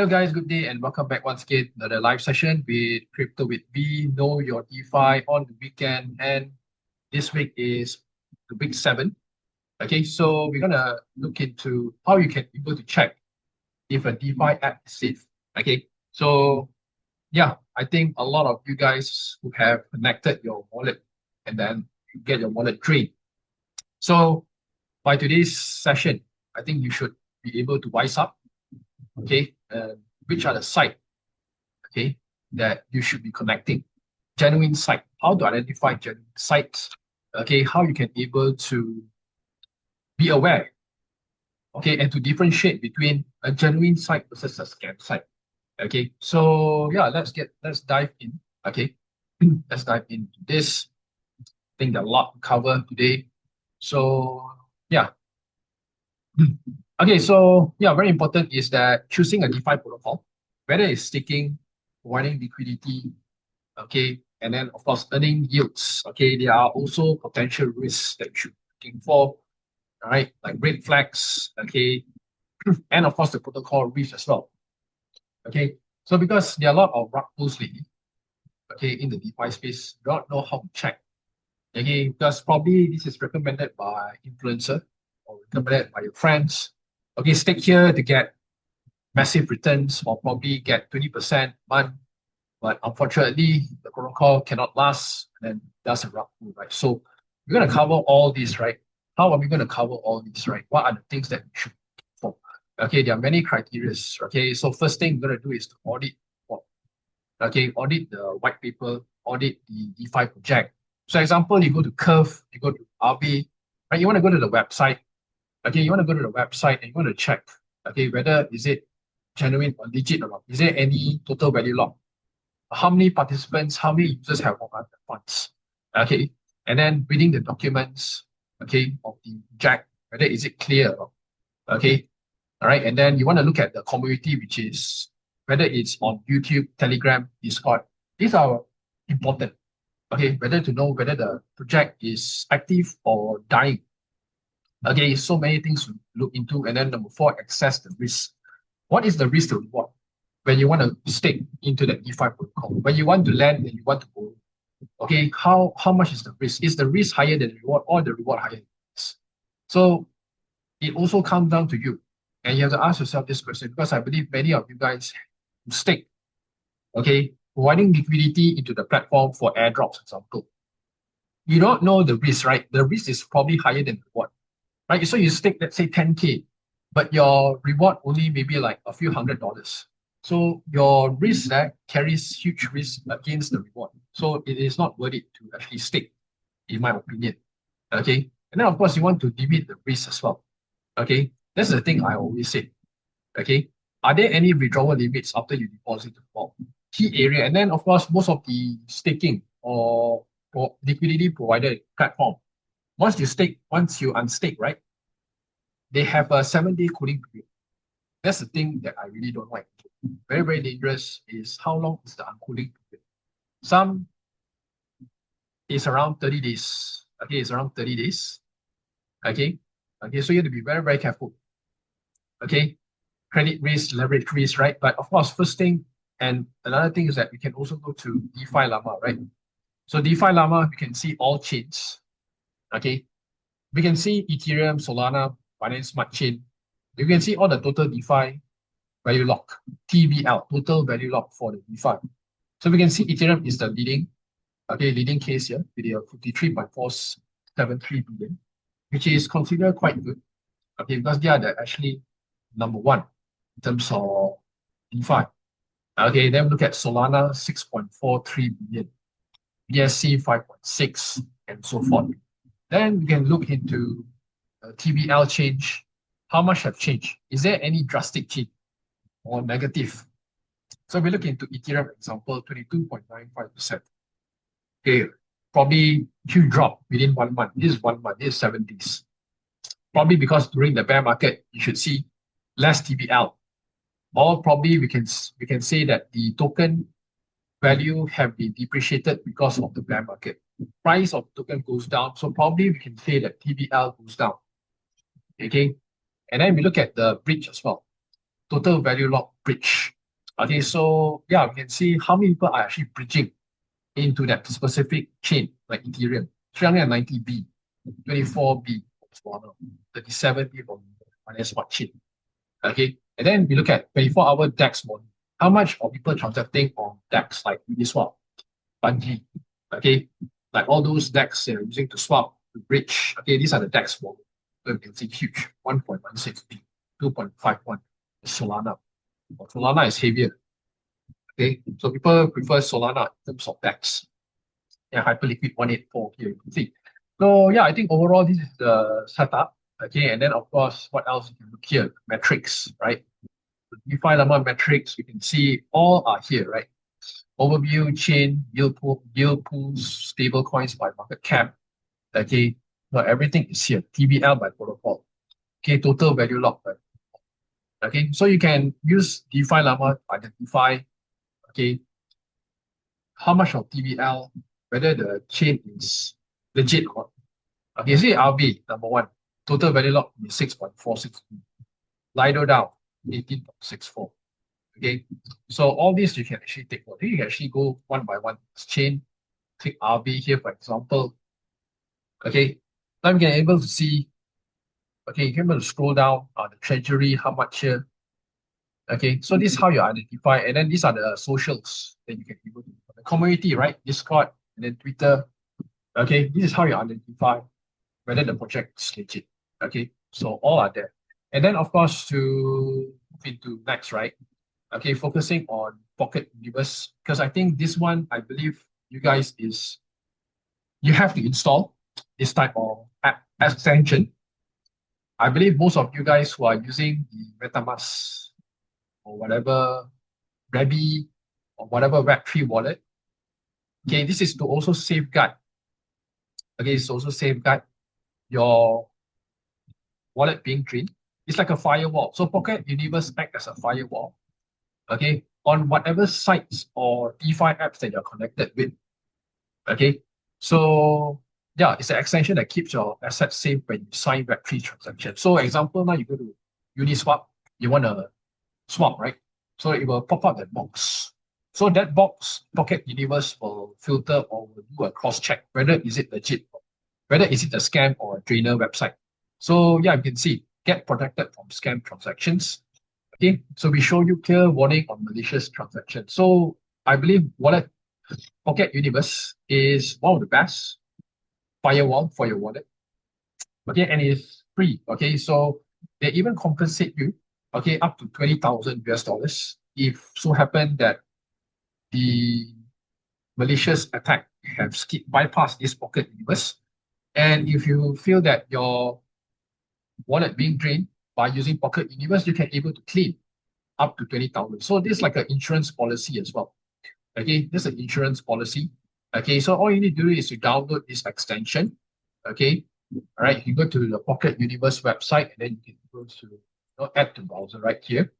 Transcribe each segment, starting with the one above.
Hello guys, good day and welcome back once again to another live session with Crypto with V. Know your DeFi on the weekend, and this week is the week 7. Okay, so we're gonna look into how you can be able to check if a DeFi app is safe. Okay, so yeah, I think a lot of you guys who have connected your wallet and then you get your wallet drained. So by today's session, I think you should be able to wise up. Okay, which are the sites, okay, that you should be connecting. Genuine site, how to identify genuine sites, okay, how you can able to be aware, okay, and to differentiate between a genuine site versus a scam site. Okay, so yeah, let's dive in. Okay, let's dive into this. I think there are a lot to cover today. So yeah. Okay, so yeah, very important is that choosing a DeFi protocol, whether it's staking, providing liquidity, okay, and then of course earning yields. Okay, there are also potential risks that you should be looking for, all right, like red flags, okay, and of course the protocol risk as well. Okay, so because there are a lot of rug pulls lately, okay, in the DeFi space, you don't know how to check. Okay, because probably this is recommended by influencer or recommended by your friends. Okay, stake here to get massive returns or probably get 20% month. But unfortunately, the protocol cannot last and then does a rug pull, right? So we're going to cover all these, right? How are we going to cover all these, right? What are the things that we should look for? Okay, there are many criteria. Okay, so first thing we're going to do is to audit. Okay, audit the white paper, audit the DeFi project. So example, you go to Curve, you go to RB, right? You want to go to the website. Okay, you want to go to the website and you want to check, okay, whether is it genuine or legit or not. Is there any total value lock? How many participants, how many users have on the funds? Okay, and then reading the documents, okay, of the jack, whether is it clear or not. Okay, all right, and then you want to look at the community, which is whether it's on YouTube, Telegram, Discord. These are important. Okay, whether to know whether the project is active or dying. Okay, so many things to look into. And then number 4, assess the risk. What is the risk to reward when you want to stake into the DeFi protocol? When you want to lend and you want to borrow, okay, how much is the risk? Is the risk higher than the reward or the reward higher than the risk? So it also comes down to you. And you have to ask yourself this question because I believe many of you guys stake, okay, providing liquidity into the platform for airdrops, for example. You don't know the risk, right? The risk is probably higher than the reward, right? So you stake, let's say 10K, but your reward only maybe like a few $100s. So your risk that carries huge risk against the reward. So it is not worth it to actually stake, in my opinion. Okay. And then of course you want to limit the risk as well. Okay. That's the thing I always say. Okay. Are there any withdrawal limits after you deposit the ball? Key area. And then of course most of the staking or liquidity provider platform, once you unstake, right? They have a 7-day cooling period. That's the thing that I really don't like. Very, very dangerous is how long is the uncooling period. Some is around 30 days. Okay, it's around 30 days. Okay. Okay, so you have to be very, very careful. Okay. Credit risk, leverage risk, right? But of course, first thing, and another thing is that we can also go to DeFi Llama, right? So DeFi Llama, we can see all chains. Okay. We can see Ethereum, Solana, Binance Smart Chain. You can see all the total DeFi value lock, TVL, total value lock for the DeFi. So we can see Ethereum is the leading case here with a 53.473 billion, which is considered quite good. Okay, because they are actually number 1 in terms of DeFi. Okay, then we look at Solana, 6.43 billion, BSC 5.6, and so forth. Then we can look into TVL change. How much have changed? Is there any drastic change or negative? So we look into Ethereum example, 22.95%. Okay, probably huge drop within 1 month. This is 1 month, this is 7 days. Probably because during the bear market, you should see less TVL. Or probably we can say that the token value have been depreciated because of the bear market. Price of the token goes down, so probably we can say that TVL goes down. Okay, and then we look at the bridge as well. total value lock bridge. Okay, so yeah, we can see how many people are actually bridging into that specific chain, like Ethereum. 390B, 24B for Solana, 37B for Binance Smart Chain. Okay, and then we look at 24-hour DEX model. How much are people transacting on DEX like Uniswap, Bungie? Okay, like all those DEX they're using to swap, to bridge. Okay, these are the DEX model. So you can see huge, 1.16B, 2.51 Solana. Solana is heavier. Okay, so people prefer Solana in terms of DEX. Yeah, Hyperliquid 184 here, you can see. So yeah, I think overall this is the setup. Okay, and then of course, what else you can look here? Metrics, right? The DeFi Llama metrics, you can see all are here, right? Overview, chain, yield pools, stable coins by market cap. Okay, so everything is here. TBL by protocol. Okay, total value lock. Right? Okay, so you can use DeFi Llama to identify, okay, how much of TBL, whether the chain is legit or not. Okay, see RB, number one, total value lock is 6.46. Lido down, 18.64. Okay, so all these you can actually take note. You can actually go one by one. Chain, click RB here, for example. Okay, now you can able to see, okay, you can able to scroll down the treasury, how much here. Okay, so this is how you identify, and then these are the socials that you can able to, the community, right? Discord, and then Twitter. Okay, this is how you identify whether the project is legit. Okay, so all are there. And then of course to move into next, right? Okay, focusing on Pocket Universe, because I think this one, I believe you guys is, you have to install this type of app extension. I believe most of you guys who are using the MetaMask or whatever, Rebby or whatever Web3 wallet, okay, this is to also safeguard. Okay, it's also safeguard your wallet being drained. It's like a firewall. So Pocket Universe acts as a firewall, okay, on whatever sites or DeFi apps that you're connected with. Okay, so yeah, it's an extension that keeps your assets safe when you sign Web3 transactions. So example, now you go to Uniswap, you want to swap, right? So it will pop up that box. So that box, Pocket Universe will filter or will do a cross check whether is it legit, whether is it a scam or a drainer website. So yeah, you can see get protected from scam transactions. Okay, so we show you clear warning on malicious transactions. So I believe wallet Pocket Universe is one of the best firewall for your wallet. Okay, and it's free. Okay, so they even compensate you, okay, up to 20,000 US dollars if so happen that the malicious attack have bypassed this Pocket Universe. And if you feel that your wallet being drained by using Pocket Universe, you can able to claim up to 20,000. So this is like an insurance policy as well. Okay, this is an insurance policy. Okay, so all you need to do is to download this extension. Okay, all right, you go to the Pocket Universe website and then you can go to add to browser right here.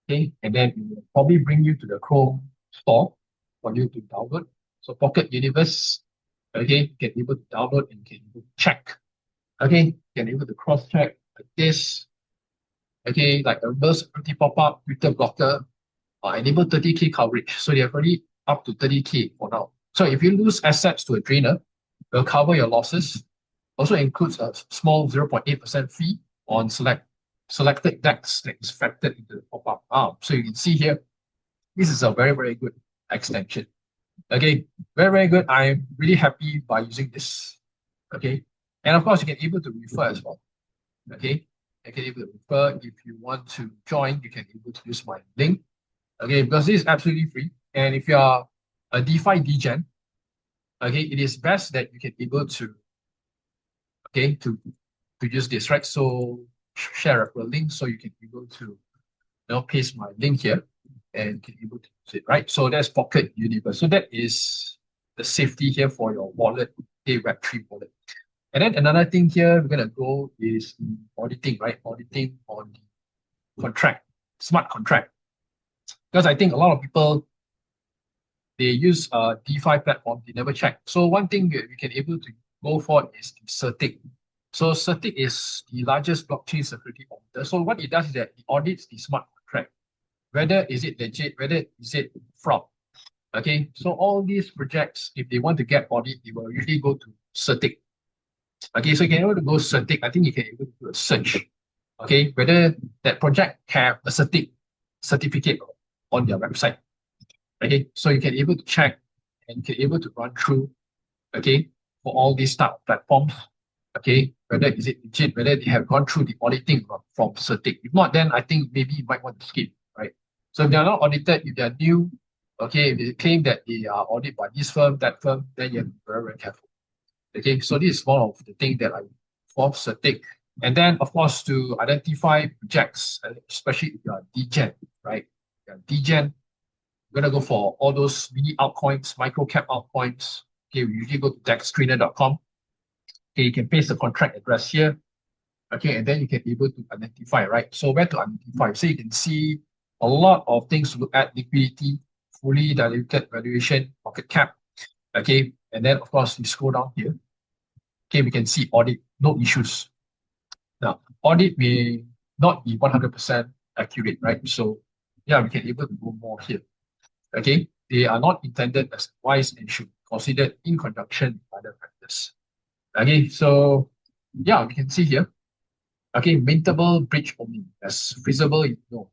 Okay, and then it will probably bring you to the Chrome store for you to download. So Pocket Universe, okay, you can able to download and you can able to check. Okay, you can able to cross check like this. Okay, like a reverse security pop-up, Twitter blocker, enable 30K coverage. So they're already up to 30K for now. So if you lose assets to a drainer, they'll cover your losses. Also includes a small 0.8% fee on selected DEX that is factored into the pop-up arm. So you can see here, this is a very, very good extension. Okay, very, very good. I'm really happy by using this. Okay, and of course you can able to refer as well. Okay, you can able to refer. If you want to join, you can able to use my link. Okay, because this is absolutely free. And if you are a DeFi degen, okay, it is best that you can able to, okay, to use this, right? So share a link so you can be able to paste my link here and can able to use it, right? So that's Pocket Universe. So that is the safety here for your wallet, a Web3 wallet. And then another thing here we're gonna go is auditing, right? Auditing on the contract, smart contract. Because I think a lot of people they use a DeFi platform, they never check. So one thing that we can able to go for is the certificate. So Certic is the largest blockchain security auditor. So what it does is that it audits the smart contract. Whether is it legit, whether is it fraud. Okay, so all these projects, if they want to get audit, they will usually go to Certic. Okay, so you can able to go Certic. I think you can able to do a search. Okay, whether that project have a certificate on their website. Okay, so you can able to check and you can able to run through. Okay, for all these type of platforms. Okay, whether is it legit, whether they have gone through the auditing from Certic. If not, then I think maybe you might want to skip, right? So if they are not audited, if they are new, okay, if they claim that they are audited by this firm, that firm, then you have to be very, very careful. Okay, so this is one of the things that I for Certic. And then, of course, to identify projects, especially if you are DGen, right? If you are DGen, you're going to go for all those mini altcoins, micro cap altcoins. Okay, we usually go to dexscreener.com. Okay, you can paste the contract address here. Okay, and then you can be able to identify, right? So where to identify? So you can see a lot of things to look at: liquidity, fully diluted valuation, market cap. Okay, and then of course we scroll down here. Okay, we can see audit, no issues. Now, audit may not be 100% accurate, right? So yeah, we can able to go more here. Okay, they are not intended as advice and should be considered in conjunction with other factors. Okay, so yeah, we can see here. Okay, mintable bridge only. As feasible, no.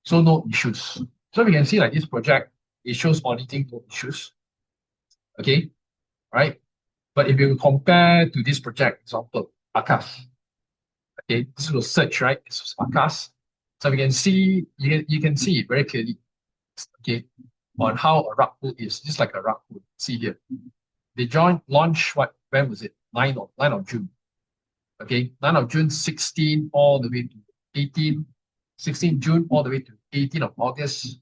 So no issues. So we can see like this project, it shows auditing no issues. Okay, right? But if you compare to this project, example, Akas. Okay, this was search, right? This was Akas. So we can see, you can see it very clearly. Okay, on how a rug pull is. Just like a rug pull. See here. They launch what? When was it? 9 of June. Okay, 9 of June, 16 all the way to 18, 16 June all the way to 18 of August,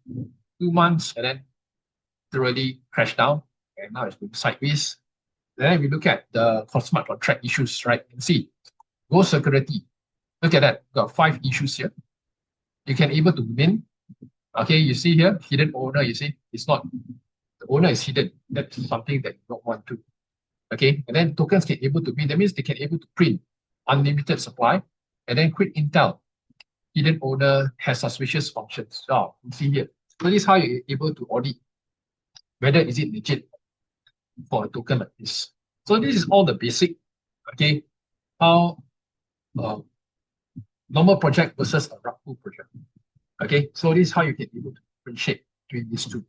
2 months, and then thoroughly crashed down, and now it's going sideways. Then we look at the smart contract issues, right? You can see, go security. Look at that, got 5 issues here. You can able to mint. Okay, you see here, hidden owner, you see, it's not, the owner is hidden. That's something that you don't want to. Okay, and then tokens can able to mint. That means they can able to print unlimited supply, and then quick intel, hidden owner has suspicious functions. Oh, you see here. So this is how you're able to audit whether is it legit for a token like this. So this is all the basic, okay, how normal project versus a rug pull project. Okay, so this is how you can able to differentiate between these two.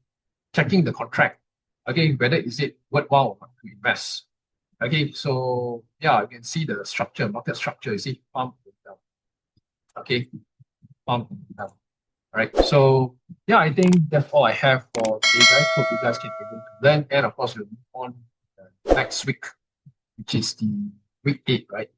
Checking the contract, okay, whether is it worthwhile or not to invest. Okay, so yeah, you can see the structure, market structure, you see, pump and down. Okay, pump and down. All right, so yeah, I think that's all I have for today, guys. Hope you guys can be able to learn. And of course, we'll move on next week, which is the week 8, right?